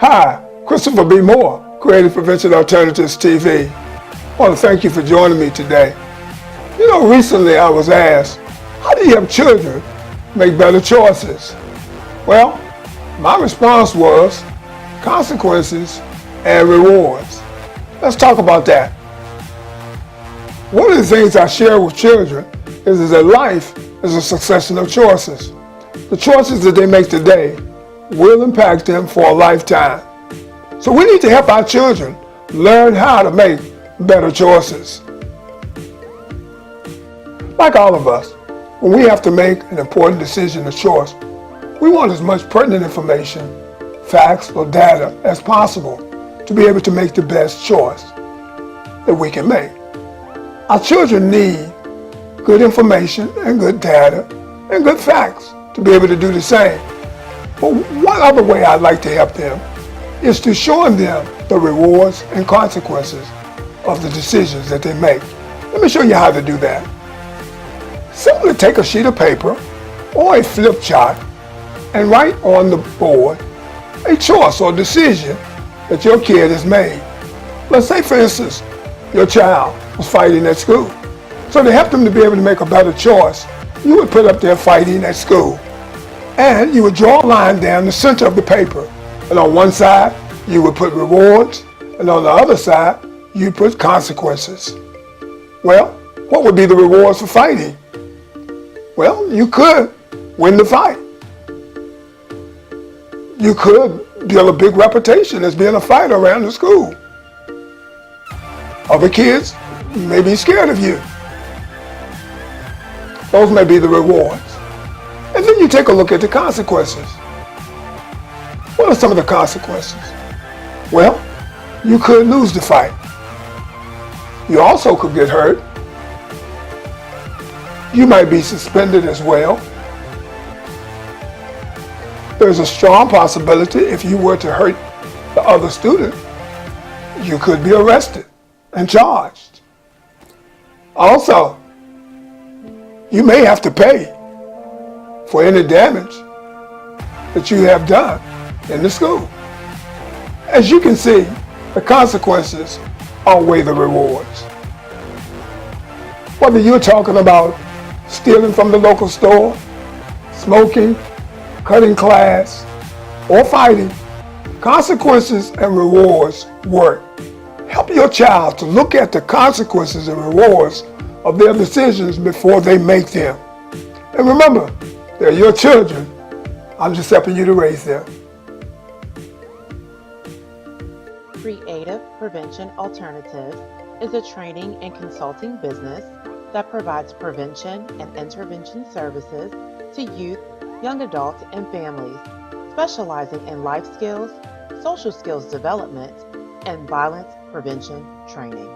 Hi, Christopher B. Moore, Creative Prevention Alternatives TV. I want to thank you for joining me today. Recently I was asked, how do you help children make better choices? Well, my response was consequences and rewards. Let's talk about that. One of the things I share with children is that life is a succession of choices. The choices that they make today will impact them for a lifetime. So we need to help our children learn how to make better choices. Like all of us, when we have to make an important decision or choice, we want as much pertinent information, facts, or data as possible to be able to make the best choice that we can make. Our children need good information and good data and good facts to be able to do the same. But one other way I'd like to help them is to show them the rewards and consequences of the decisions that they make. Let me show you how to do that. Simply take a sheet of paper or a flip chart and write on the board a choice or decision that your kid has made. Let's say, for instance, your child was fighting at school. So to help them to be able to make a better choice, you would put up their fighting at school. And you would draw a line down the center of the paper. And on one side, you would put rewards, and on the other side, you put consequences. Well, what would be the rewards for fighting? Well, you could win the fight. You could build a big reputation as being a fighter around the school. Other kids may be scared of you. Those may be the rewards. And then you take a look at the consequences. What are some of the consequences? Well, you could lose the fight. You also could get hurt. You might be suspended as well. There's a strong possibility if you were to hurt the other student, you could be arrested and charged. Also, you may have to pay for any damage that you have done in the school. As you can see, the consequences outweigh the rewards. Whether you're talking about stealing from the local store, smoking, cutting class, or fighting, consequences and rewards work. Help your child to look at the consequences and rewards of their decisions before they make them. And remember, they're your children. I'm just helping you to raise them. Creative Prevention Alternatives is a training and consulting business that provides prevention and intervention services to youth, young adults, and families, specializing in life skills, social skills development, and violence prevention training.